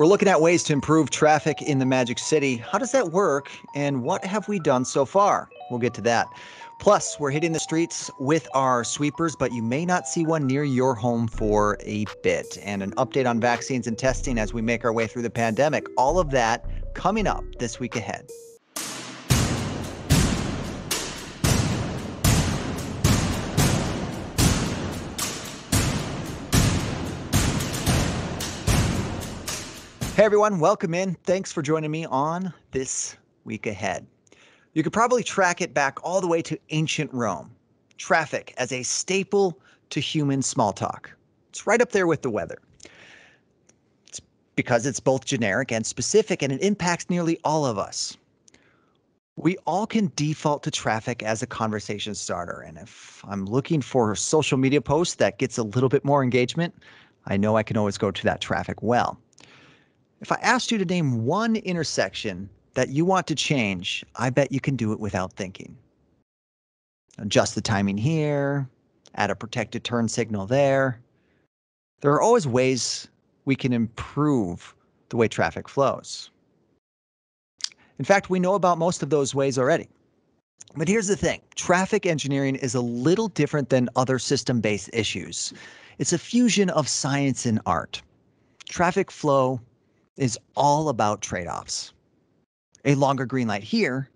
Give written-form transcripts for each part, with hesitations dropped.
We're looking at ways to improve traffic in the Magic City. How does that work, and what have we done so far? We'll get to that. Plus, we're hitting the streets with our sweepers, but you may not see one near your home for a bit. And an update on vaccines and testing as we make our way through the pandemic. All of that coming up this week ahead. Hey everyone, welcome in. Thanks for joining me on This Week Ahead. You could probably track it back all the way to ancient Rome. Traffic as a staple to human small talk. It's right up there with the weather. It's because it's both generic and specific, and it impacts nearly all of us. We all can default to traffic as a conversation starter, and if I'm looking for a social media post that gets a little bit more engagement, I know I can always go to that traffic well. If I asked you to name one intersection that you want to change, I bet you can do it without thinking. Adjust the timing here, add a protected turn signal there. There are always ways we can improve the way traffic flows. In fact, we know about most of those ways already. But here's the thing, traffic engineering is a little different than other system-based issues. It's a fusion of science and art. Traffic flow is all about trade-offs. A longer green light here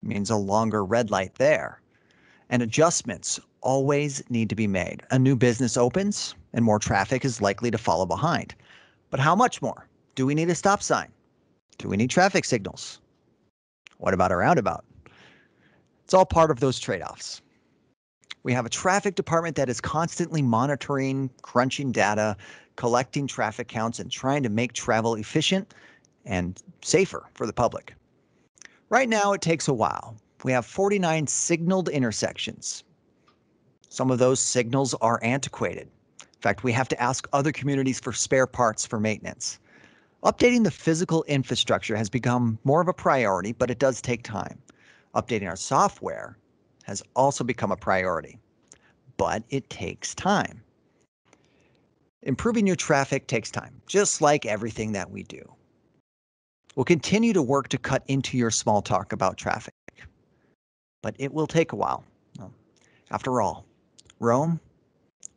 means a longer red light there. And adjustments always need to be made. A new business opens and more traffic is likely to follow behind. But how much more? Do we need a stop sign? Do we need traffic signals? What about a roundabout? It's all part of those trade-offs. We have a traffic department that is constantly monitoring, crunching data, collecting traffic counts, and trying to make travel efficient and safer for the public. Right now, it takes a while. We have 49 signaled intersections. Some of those signals are antiquated. In fact, we have to ask other communities for spare parts for maintenance. Updating the physical infrastructure has become more of a priority, but it does take time. Updating our software has also become a priority, but it takes time. Improving your traffic takes time, just like everything that we do. We'll continue to work to cut into your small talk about traffic, but it will take a while. After all, Rome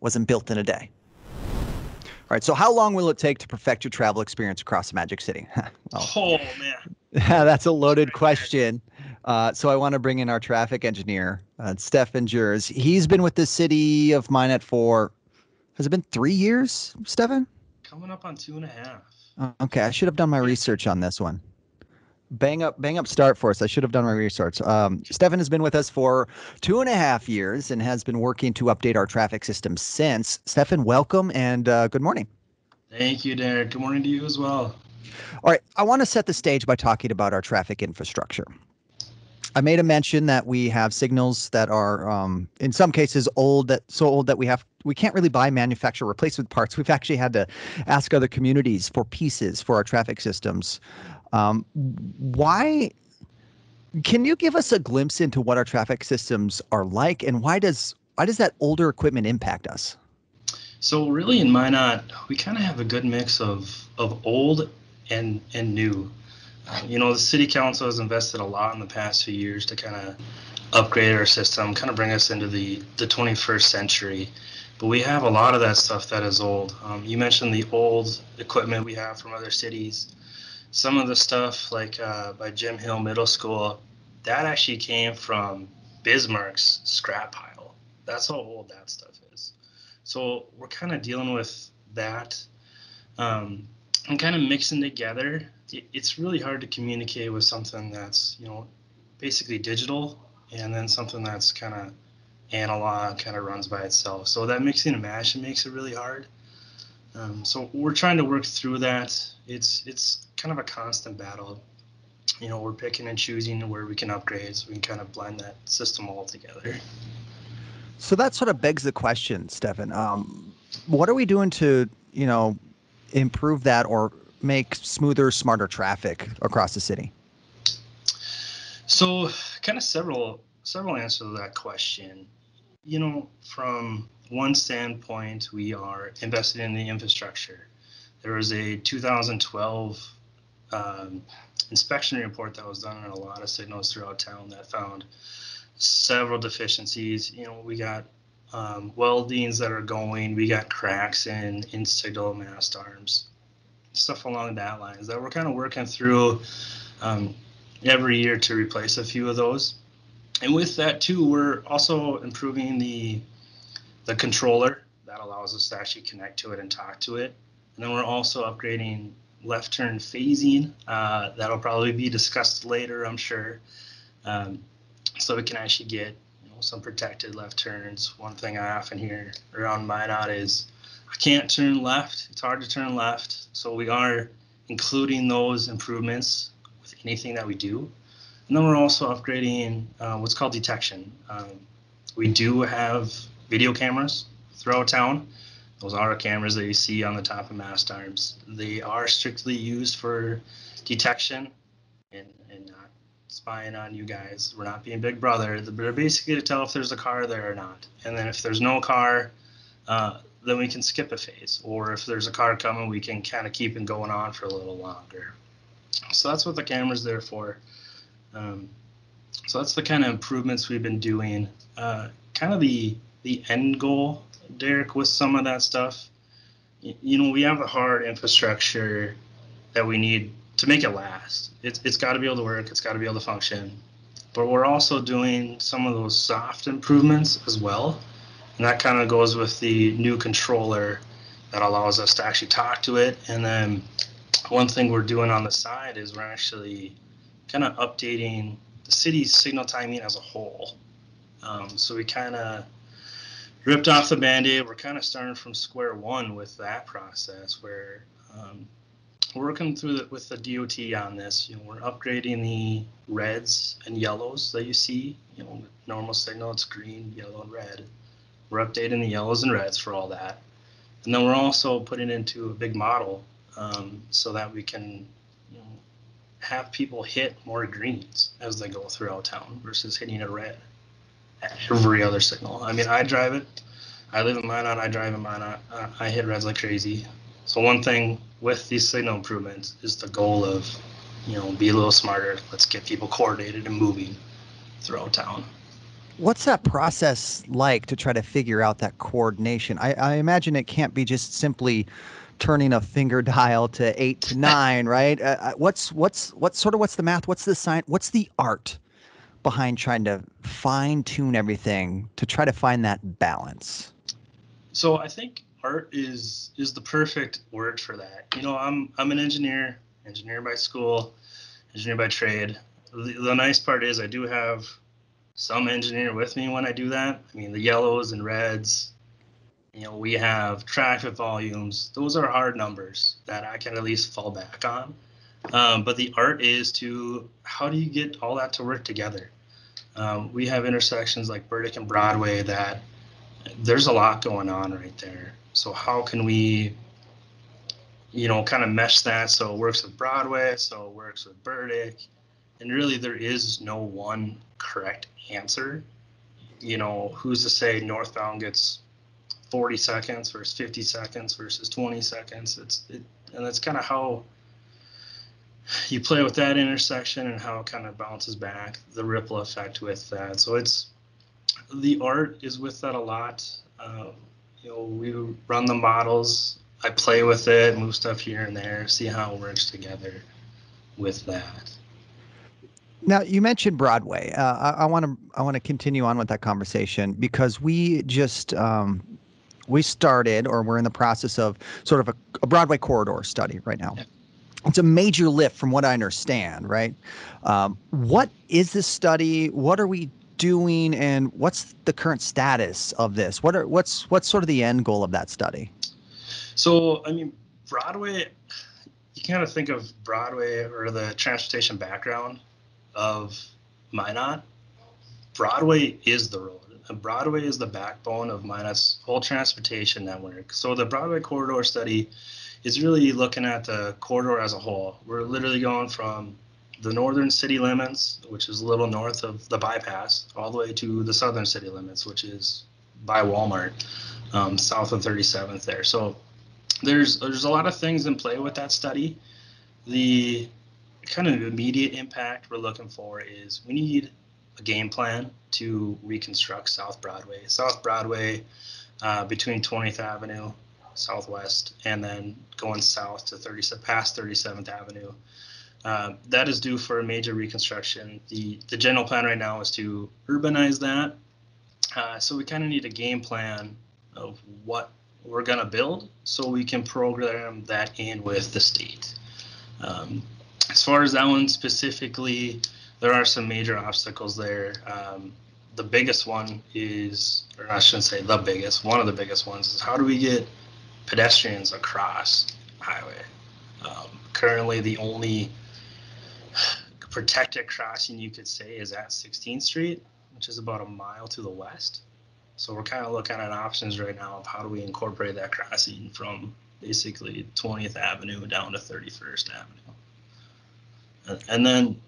wasn't built in a day. All right, so how long will it take to perfect your travel experience across the Magic City? Well, oh, man. That's a loaded question. So I want to bring in our traffic engineer, Stefan Jers. He's been with the city of Minot for, has it been 3 years, Stefan? Coming up on 2.5. Okay, I should have done my research on this one. Bang up start for us. I should have done my research. Stefan has been with us for 2.5 years and has been working to update our traffic system since. Stefan, welcome and good morning. Thank you, Derek. Good morning to you as well. All right, I want to set the stage by talking about our traffic infrastructure. I made a mention that we have signals that are, in some cases, so old that we can't really buy manufacturer replacement parts. We've actually had to ask other communities for pieces for our traffic systems. Why? Can you give us a glimpse into what our traffic systems are like, and why does that older equipment impact us? So really, in Minot, we kind of have a good mix of old and new. The city council has invested a lot in the past few years to kind of upgrade our system, kind of bring us into the 21st century. But we have a lot of that stuff that is old. You mentioned the old equipment we have from other cities. Some of the stuff like by Jim Hill Middle School, that actually came from Bismarck's scrap pile. That's how old that stuff is. So we're kind of dealing with that and kind of mixing together. It's really hard to communicate with something that's, basically digital and then something that's kind of analog, kind of runs by itself. So that mixing and matching makes it really hard. So we're trying to work through that. It's kind of a constant battle. We're picking and choosing where we can upgrade so we can kind of blend that system all together. So that sort of begs the question, Stefan. What are we doing to, improve that or make smoother, smarter traffic across the city? So kind of several answers to that question. From one standpoint, we are investing in the infrastructure. There was a 2012 inspection report that was done on a lot of signals throughout town that found several deficiencies. We got weldings that are going, we got cracks in signal mast arms, stuff along that lines that we're kind of working through every year to replace a few of those. And with that too, we're also improving the controller that allows us to actually connect to it and talk to it. And then we're also upgrading left turn phasing. That'll probably be discussed later, I'm sure. So we can actually get some protected left turns. One thing I often hear around Minot is I can't turn left. It's hard to turn left. So we are including those improvements with anything that we do. And then we're also upgrading what's called detection. We do have video cameras throughout town. Those are cameras that you see on the top of mast arms. They are strictly used for detection and not spying on you guys. We're not being Big Brother. They're basically to tell if there's a car there or not. And then if there's no car, then we can skip a phase. Or if there's a car coming, we can kind of keep it going on for a little longer. So that's what the camera's there for. So that's the kind of improvements we've been doing. Kind of the end goal, Derek, with some of that stuff. We have a hard infrastructure that we need to make it last. It's got to be able to work. It's got to be able to function. But we're also doing some of those soft improvements as well. And that kind of goes with the new controller that allows us to actually talk to it. And then one thing we're doing on the side is we're actually kind of updating the city's signal timing as a whole. So we kind of ripped off the Band-Aid. We're kind of starting from square one with that process where we're working through with the DOT on this. We're upgrading the reds and yellows that you see. Normal signal, it's green, yellow, and red. We're updating the yellows and reds for all that. And then we're also putting into a big model so that we can have people hit more greens as they go throughout town versus hitting a red at every other signal. I mean, I drive it. I live in Minot. I drive in Minot. I hit reds like crazy. So one thing with these signal improvements is the goal of, be a little smarter. Let's get people coordinated and moving throughout town. What's that process like to try to figure out that coordination? I imagine it can't be just simply turning a finger dial to 8 to 9, right? What's the math? What's the science? What's the art behind trying to fine tune everything to try to find that balance? So I think art is the perfect word for that. I'm an engineer by school, engineer by trade. The nice part is I do have some engineer with me when I do that. I mean, the yellows and reds, we have traffic volumes. Those are hard numbers that I can at least fall back on. But the art is how do you get all that to work together? We have intersections like Burdick and Broadway that there's a lot going on right there. So how can we, kind of mesh that so it works with Broadway, so it works with Burdick? And really there is no one correct answer. Who's to say northbound gets 40 seconds versus 50 seconds versus 20 seconds? And that's kind of how you play with that intersection and how it kind of bounces back, the ripple effect with that. So the art is with that a lot. We run the models. I play with it, move stuff here and there, see how it works together with that. Now you mentioned Broadway. I want to continue on with that conversation because we just we started or we're in the process of sort of a Broadway corridor study right now. Yeah. It's a major lift from what I understand, right? What is this study? What are we doing, and what's the current status of this? What's sort of the end goal of that study? So, I mean, Broadway, you kind of think of Broadway or the transportation background of Minot. Broadway is the road. Broadway is the backbone of Minot's whole transportation network. So the Broadway corridor study is really looking at the corridor as a whole. We're literally going from the northern city limits, which is a little north of the bypass, all the way to the southern city limits, which is by Walmart, south of 37th there. So there's a lot of things in play with that study. The kind of immediate impact we're looking for is we need a game plan to reconstruct South Broadway. South Broadway, between 20th Avenue Southwest and then going south to past 37th Avenue. That is due for a major reconstruction. The general plan right now is to urbanize that. So we kind of need a game plan of what we're going to build so we can program that in with the state. As far as that one specifically, there are some major obstacles there. The biggest one is, or I shouldn't say the biggest, one of the biggest ones is how do we get pedestrians across the highway? Currently, the only protected crossing you could say is at 16th Street, which is about a mile to the west. So we're kind of looking at options right now of how do we incorporate that crossing from basically 20th Avenue down to 31st Avenue. And then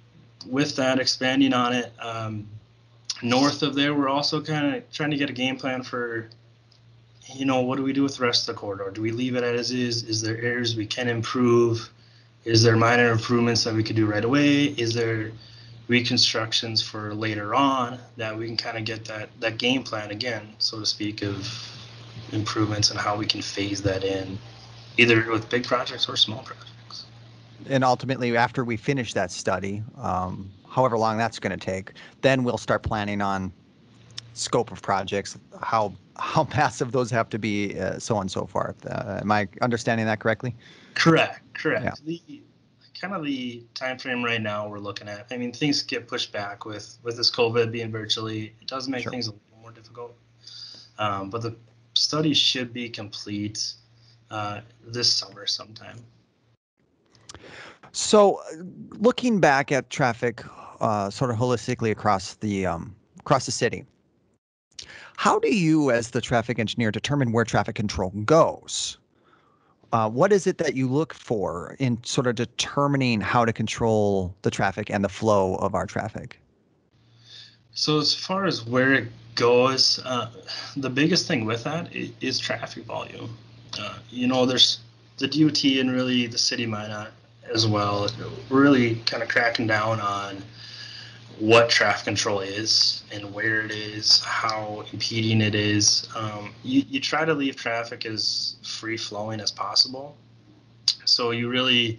with that, expanding on it, north of there, we're also kind of trying to get a game plan for, what do we do with the rest of the corridor? Do we leave it as is? Is there areas we can improve? Is there minor improvements that we could do right away? Is there reconstructions for later on that we can kind of get that game plan again, so to speak, of improvements and how we can phase that in, either with big projects or small projects. And ultimately, after we finish that study, however long that's going to take, then we'll start planning on scope of projects, how massive those have to be, so on and so forth. Am I understanding that correctly? Correct. Yeah. The time frame right now we're looking at. I mean, things get pushed back with this COVID being virtually. It does make things a little more difficult. But the study should be complete this summer sometime. So, looking back at traffic, sort of holistically across the city, how do you, as the traffic engineer, determine where traffic control goes? What is it that you look for in sort of determining how to control the traffic and the flow of our traffic? So as far as where it goes, the biggest thing with that is traffic volume. There's the DOT and really the city might as well, really kind of cracking down on what traffic control is and where it is, how impeding it is. You try to leave traffic as free flowing as possible. So you really,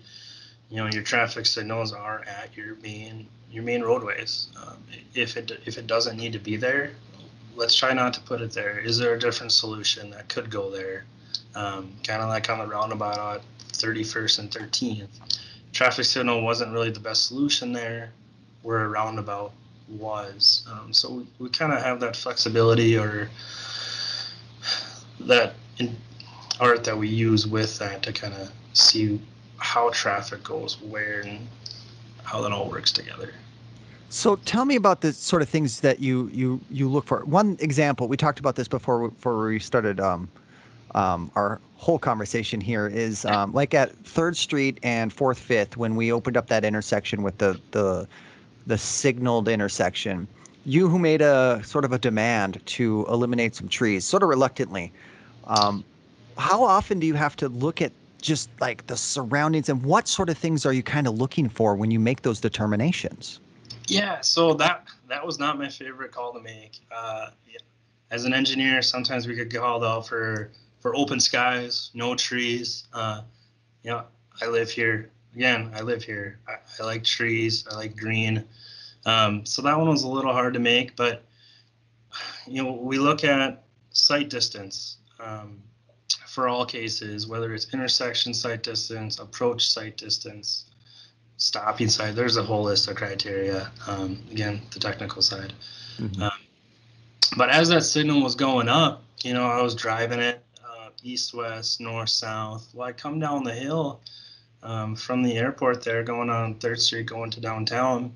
your traffic signals are at your main roadways. If it doesn't need to be there, let's try not to put it there. Is there a different solution that could go there? Kind of like on the roundabout at 31st and 13th. Traffic signal wasn't really the best solution there, where a roundabout was. So we kind of have that flexibility or that art that we use with that to kind of see how traffic goes where and how that all works together. So tell me about the sort of things that you look for. One example, we talked about this before we started our whole conversation here, is like at 3rd Street and 4th, 5th, when we opened up that intersection with the signaled intersection, you who made a sort of a demand to eliminate some trees, sort of reluctantly. How often do you have to look at just like the surroundings, and what sort of things are you kind of looking for when you make those determinations? Yeah, so that was not my favorite call to make. As an engineer, sometimes we get called out for open skies, no trees. I live here. Again, I live here. I like trees. I like green. So that one was a little hard to make, but we look at sight distance for all cases, whether it's intersection sight distance, approach sight distance, stopping side. There's a whole list of criteria. Again, the technical side. Mm-hmm. But as that signal was going up, I was driving it east, west, north, south. Well, I come down the hill from the airport there, going on 3rd Street, going to downtown,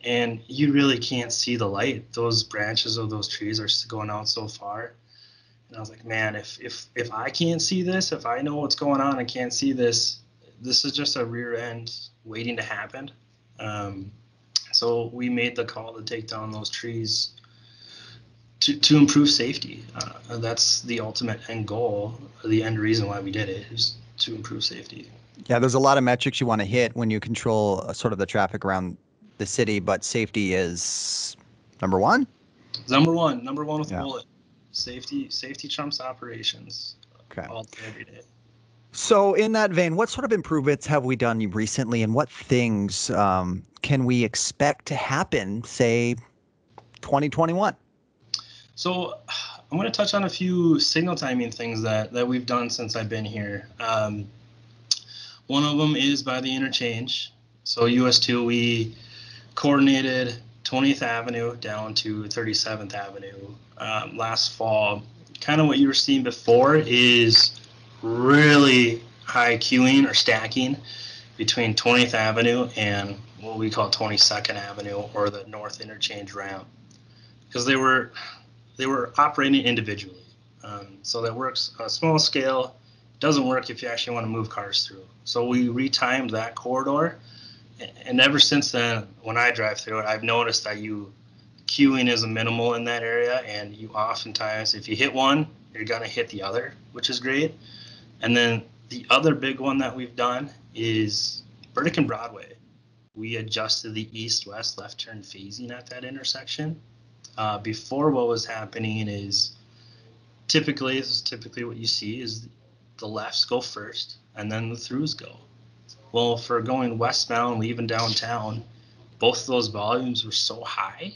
and you really can't see the light. Those branches of those trees are going out so far. And I was like, man, if I can't see this, if I know what's going on and can't see this, this is just a rear end waiting to happen. So we made the call to take down those trees to improve safety. That's the ultimate end goal, the end reason why we did it, is to improve safety. Yeah, there's a lot of metrics you want to hit when you control sort of the traffic around the city, but safety is number one. Number one with a Yeah. bullet. Safety trumps operations Okay. all day, every day. So, in that vein, what sort of improvements have we done recently, and what things can we expect to happen, say, 2021? So I'm going to touch on a few signal timing things that we've done since I've been here. One of them is by the interchange. So US2, we coordinated 20th Avenue down to 37th Avenue last fall. Kind of what you were seeing before is really high queuing or stacking between 20th Avenue and what we call 22nd Avenue, or the North Interchange ramp, because they were operating individually. So that works a small scale. Doesn't work if you actually want to move cars through. So we retimed that corridor, and ever since then, when I drive through it, I've noticed that queuing is minimal in that area, and you oftentimes, if you hit one, you're gonna hit the other, which is great. And then the other big one that we've done is Burdick and Broadway. We adjusted the east-west left turn phasing at that intersection. Before, what was happening is typically what you see is the lefts go first and then the throughs go. Well, for going westbound, leaving downtown, both of those volumes were so high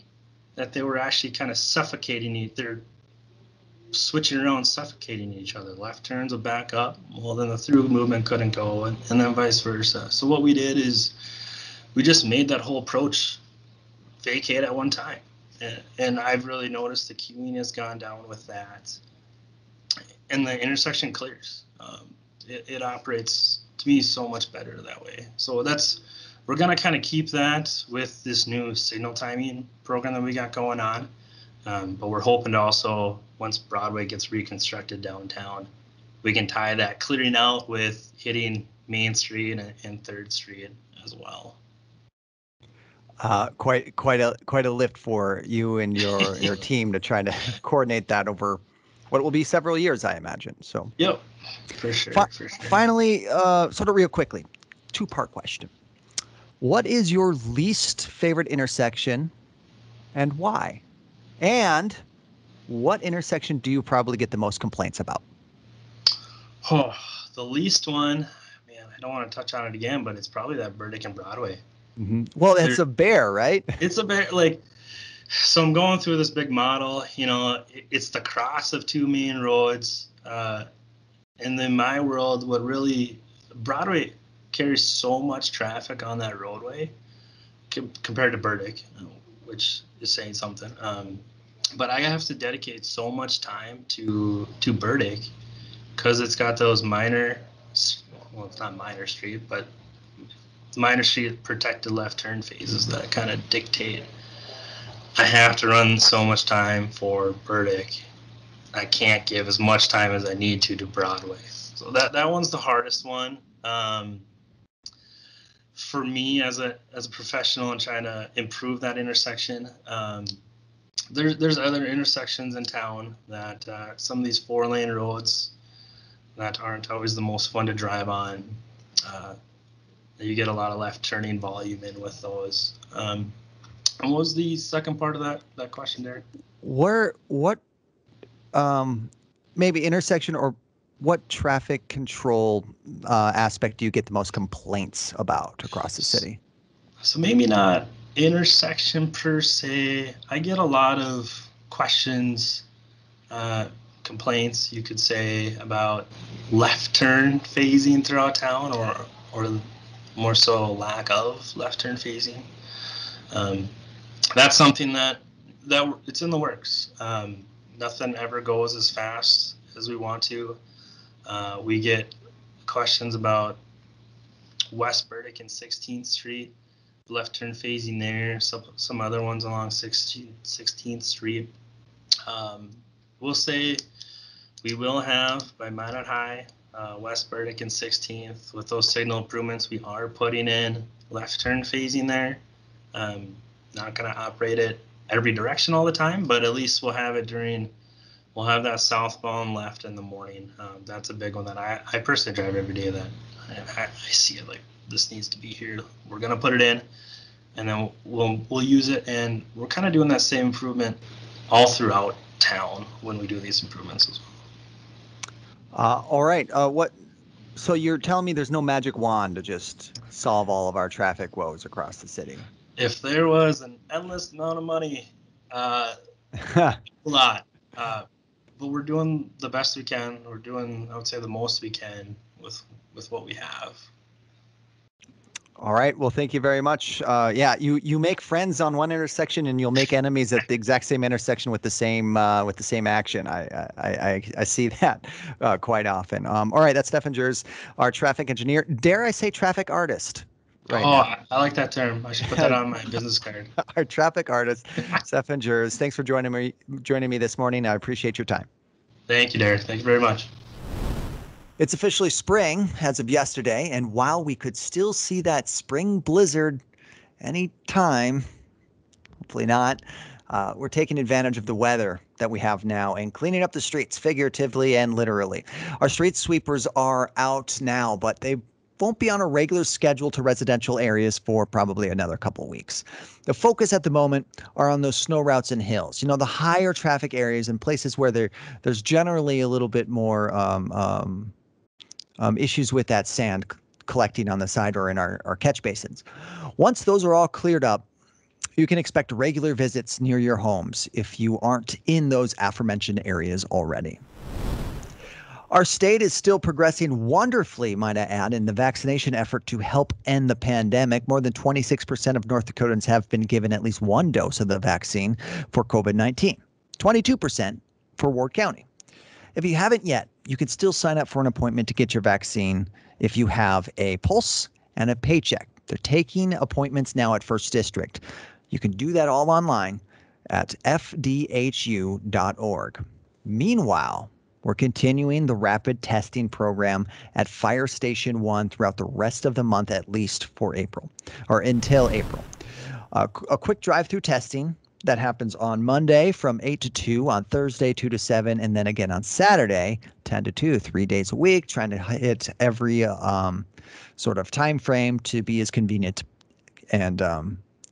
that they were actually kind of suffocating. They're switching around, suffocating each other. Left turns would back up, well, then the through movement couldn't go, and then vice versa. So what we did is we just made that whole approach vacate at one time. And I've really noticed the queuing has gone down with that, and the intersection clears. It operates, to me, so much better that way. So we're gonna kind of keep that with this new signal timing program that we got going on. But we're hoping to also, once Broadway gets reconstructed downtown, we can tie that clearing out with hitting Main Street and 3rd Street as well. Quite a lift for you and your team to try to coordinate that over what will be several years, I imagine. So, Yep, for sure. Finally, sort of real quickly, two-part question. What is your least favorite intersection and why? And what intersection do you probably get the most complaints about? Oh, the least one, man, I don't want to touch on it again, but it's probably that Burdick and Broadway. Mm-hmm. Well, it's a bear, right? It's a bear, like, so I'm going through this big model, it's the cross of two main roads. And in my world, Broadway carries so much traffic on that roadway compared to Burdick, which is saying something. But I have to dedicate so much time to Burdick because it's got those it's not minor street, but minor street protected left turn phases that kind of dictate. I have to run so much time for Burdick. I can't give as much time as I need to Broadway. So that one's the hardest one. For me as a professional and trying to improve that intersection, there's other intersections in town that some of these 4-lane roads that aren't always the most fun to drive on. You get a lot of left turning volume in with those. And what was the second part of that question, Derek? What maybe intersection or what traffic control aspect do you get the most complaints about across the city? So maybe not intersection per se. I get a lot of questions, complaints, you could say, about left turn phasing throughout town, or more so lack of left turn phasing. That's something that it's in the works. Nothing ever goes as fast as we want to. We get questions about West Burdick and 16th Street, left turn phasing there, some other ones along 16th Street. We'll say we will have, by Minot High, West Burdick and 16th. With those signal improvements, we are putting in left turn phasing there. Not going to operate it every direction all the time, but at least we'll have it we'll have that southbound left in the morning. That's a big one that I personally drive every day that I see it like this needs to be here. We're going to put it in, and then we'll use it. And we're kind of doing that same improvement all throughout town when we do these improvements as well. All right. So you're telling me there's no magic wand to just solve all of our traffic woes across the city? If there was an endless amount of money, a lot, but we're doing the best we can. We're doing, I would say, the most we can with what we have. All right. Well, thank you very much. Yeah, you make friends on one intersection, and you'll make enemies at the exact same intersection with the same action. I see that quite often. All right, that's Stefan Jers, our traffic engineer. Dare I say traffic artist? Right now. I like that term. I should put that on my business card. Our traffic artist, Stefan Jers. Thanks for joining me this morning. I appreciate your time. Thank you, Derek. Thank you very much. It's officially spring as of yesterday, and while we could still see that spring blizzard any time, hopefully not, we're taking advantage of the weather that we have now and cleaning up the streets figuratively and literally. Our street sweepers are out now, but they won't be on a regular schedule to residential areas for probably another couple of weeks. The focus at the moment are on those snow routes and hills, the higher traffic areas and places where there's generally a little bit more issues with that sand collecting on the side or in our catch basins. Once those are all cleared up, you can expect regular visits near your homes if you aren't in those aforementioned areas already. Our state is still progressing wonderfully, might I add, in the vaccination effort to help end the pandemic. More than 26% of North Dakotans have been given at least one dose of the vaccine for COVID-19, 22% for Ward County. If you haven't yet, you can still sign up for an appointment to get your vaccine if you have a pulse and a paycheck. They're taking appointments now at First District. You can do that all online at fdhu.org. Meanwhile, we're continuing the rapid testing program at Fire Station 1 throughout the rest of the month, at least for April, or until April. A quick drive-through testing that happens on Monday from 8 to 2, on Thursday 2 to 7, and then again on Saturday 10 to 2, 3 days a week, trying to hit every sort of time frame to be as convenient and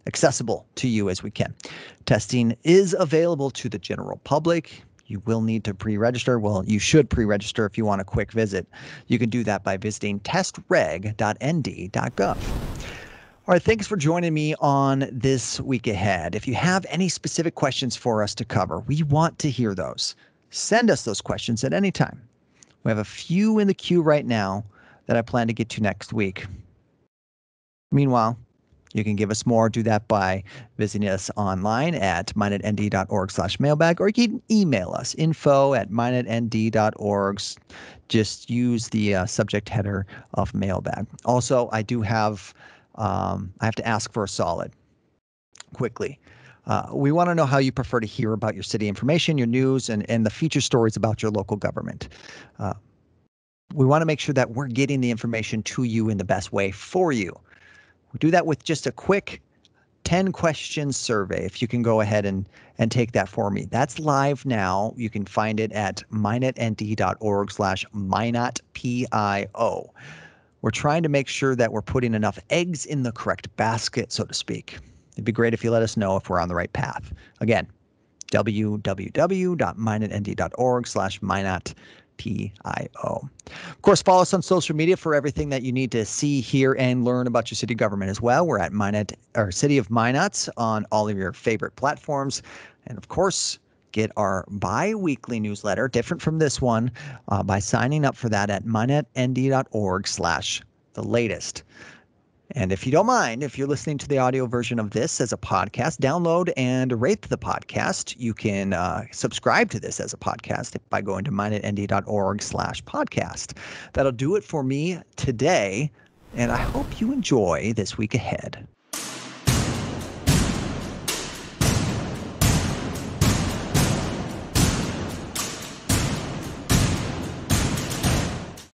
accessible to you as we can. Testing is available to the general public. You will need to pre-register. Well, you should pre-register if you want a quick visit. You can do that by visiting testreg.nd.gov. All right, thanks for joining me on This Week Ahead. If you have any specific questions for us to cover, we want to hear those. Send us those questions at any time. We have a few in the queue right now that I plan to get to next week. Meanwhile, you can give us more. Do that by visiting us online at minetnd.org/mailbag, or you can email us, info@minetnd.org. Just use the subject header of mailbag. Also, I have to ask for a solid quickly. We want to know how you prefer to hear about your city information, your news, and the feature stories about your local government. We want to make sure that we're getting the information to you in the best way for you. We do that with just a quick 10-question survey. If you can go ahead and take that for me. That's live now. You can find it at minetnd.org/minotpio. We're trying to make sure that we're putting enough eggs in the correct basket, so to speak. It'd be great if you let us know if we're on the right path. Again, www.minetnd.org/minotpio. Of course, follow us on social media for everything that you need to see, hear, and learn about your city government as well. We're at City of Minot on all of your favorite platforms. And of course, get our bi-weekly newsletter, different from this one, by signing up for that at minetnd.org/the-latest. And if you don't mind, if you're listening to the audio version of this as a podcast, download and rate the podcast. You can subscribe to this as a podcast by going to minetnd.org/podcast. That'll do it for me today, and I hope you enjoy This Week Ahead.